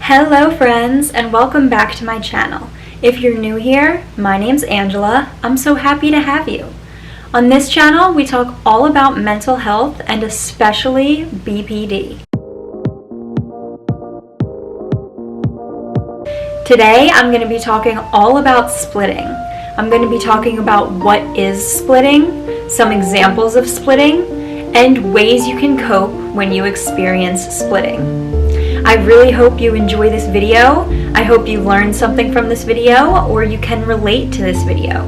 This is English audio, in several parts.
Hello friends, and welcome back to my channel. If you're new here, my name's Angela. I'm so happy to have you. On this channel, we talk all about mental health and especially BPD. Today, I'm going to be talking all about splitting. I'm going to be talking about what is splitting, some examples of splitting, and ways you can cope when you experience splitting. I really hope you enjoy this video. I hope you learned something from this video or you can relate to this video.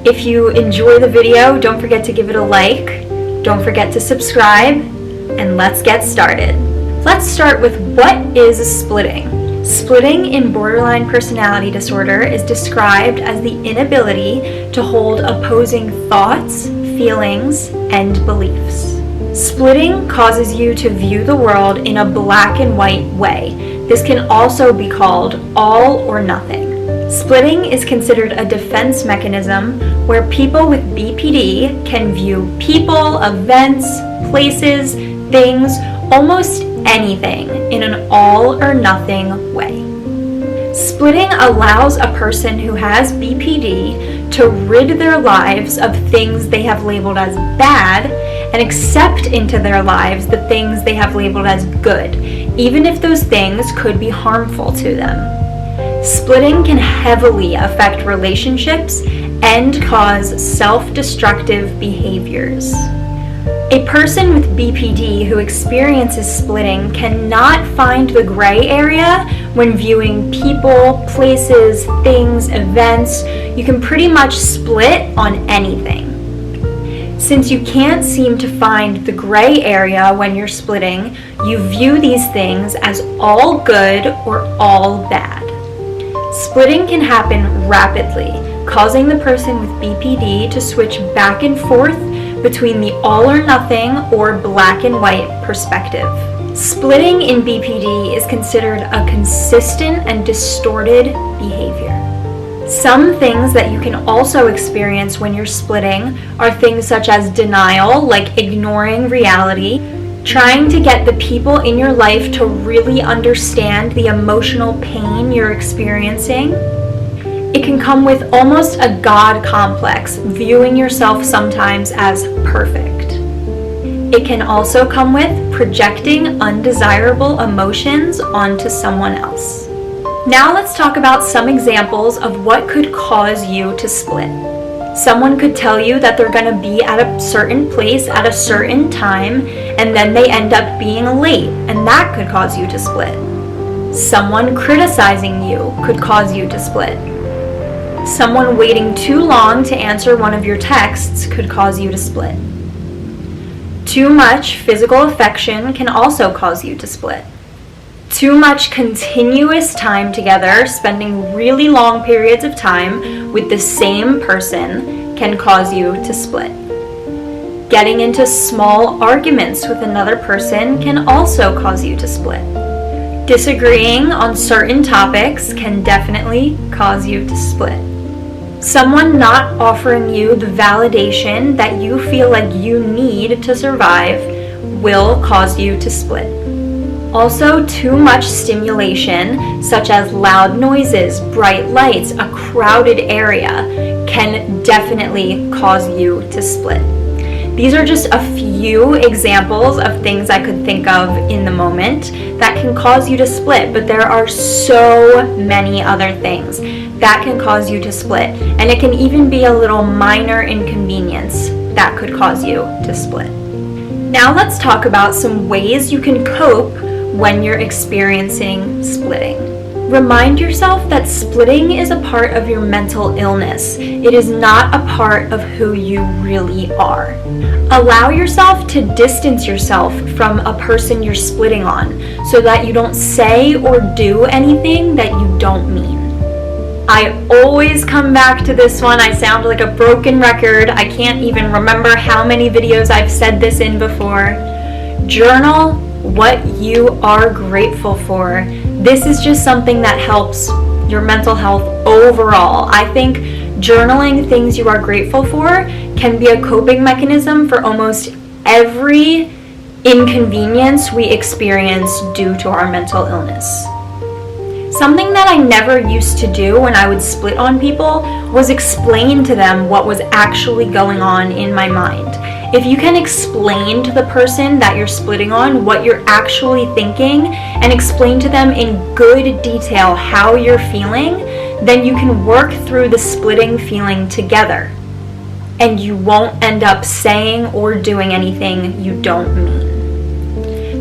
If you enjoy the video, don't forget to give it a like. Don't forget to subscribe, and let's get started. Let's start with what is splitting. Splitting in borderline personality disorder is described as the inability to hold opposing thoughts, feelings, and beliefs. Splitting causes you to view the world in a black and white way. This can also be called all or nothing. Splitting is considered a defense mechanism where people with BPD can view people, events, places, things, almost anything in an all or nothing way. Splitting allows a person who has BPD to rid their lives of things they have labeled as bad and accept into their lives the things they have labeled as good, even if those things could be harmful to them. Splitting can heavily affect relationships and cause self-destructive behaviors. A person with BPD who experiences splitting cannot find the gray area when viewing people, places, things, events. You can pretty much split on anything. Since you can't seem to find the gray area when you're splitting, you view these things as all good or all bad. Splitting can happen rapidly, causing the person with BPD to switch back and forth between the all or nothing or black and white perspective. Splitting in BPD is considered a consistent and distorted behavior. Some things that you can also experience when you're splitting are things such as denial, like ignoring reality, trying to get the people in your life to really understand the emotional pain you're experiencing. It can come with almost a God complex, viewing yourself sometimes as perfect. It can also come with projecting undesirable emotions onto someone else. Now let's talk about some examples of what could cause you to split. Someone could tell you that they're going to be at a certain place at a certain time, and then they end up being late, and that could cause you to split. Someone criticizing you could cause you to split. Someone waiting too long to answer one of your texts could cause you to split. Too much physical affection can also cause you to split. Too much continuous time together, spending really long periods of time with the same person, can cause you to split. Getting into small arguments with another person can also cause you to split. Disagreeing on certain topics can definitely cause you to split. Someone not offering you the validation that you feel like you need to survive will cause you to split. Also, too much stimulation, such as loud noises, bright lights, a crowded area, can definitely cause you to split. These are just a few examples of things I could think of in the moment that can cause you to split, but there are so many other things that can cause you to split, and it can even be a little minor inconvenience that could cause you to split. Now let's talk about some ways you can cope when you're experiencing splitting. Remind yourself that splitting is a part of your mental illness. It is not a part of who you really are. Allow yourself to distance yourself from a person you're splitting on so that you don't say or do anything that you don't mean. I always come back to this one. I sound like a broken record. I can't even remember how many videos I've said this in before. Journal what you are grateful for. This is just something that helps your mental health overall. I think journaling things you are grateful for can be a coping mechanism for almost every inconvenience we experience due to our mental illness. Something that I never used to do when I would split on people was explain to them what was actually going on in my mind. If you can explain to the person that you're splitting on what you're actually thinking and explain to them in good detail how you're feeling, then you can work through the splitting feeling together. And you won't end up saying or doing anything you don't mean.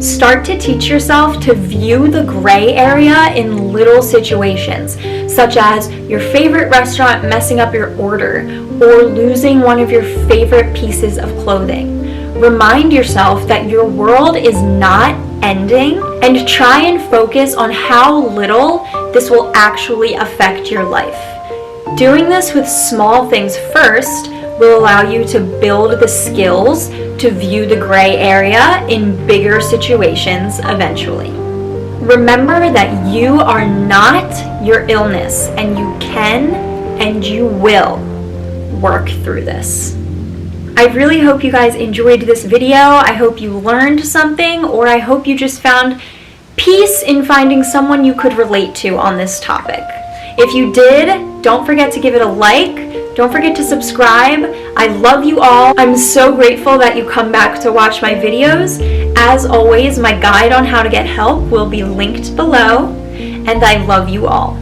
Start to teach yourself to view the gray area in little situations, such as your favorite restaurant messing up your order or losing one of your favorite pieces of clothing. Remind yourself that your world is not ending and try and focus on how little this will actually affect your life. Doing this with small things first will allow you to build the skills to view the gray area in bigger situations eventually. Remember that you are not your illness, and you can and you will work through this. I really hope you guys enjoyed this video. I hope you learned something, or I hope you just found peace in finding someone you could relate to on this topic. If you did, don't forget to give it a like. Don't forget to subscribe. I love you all. I'm so grateful that you come back to watch my videos. As always, my guide on how to get help will be linked below, and I love you all.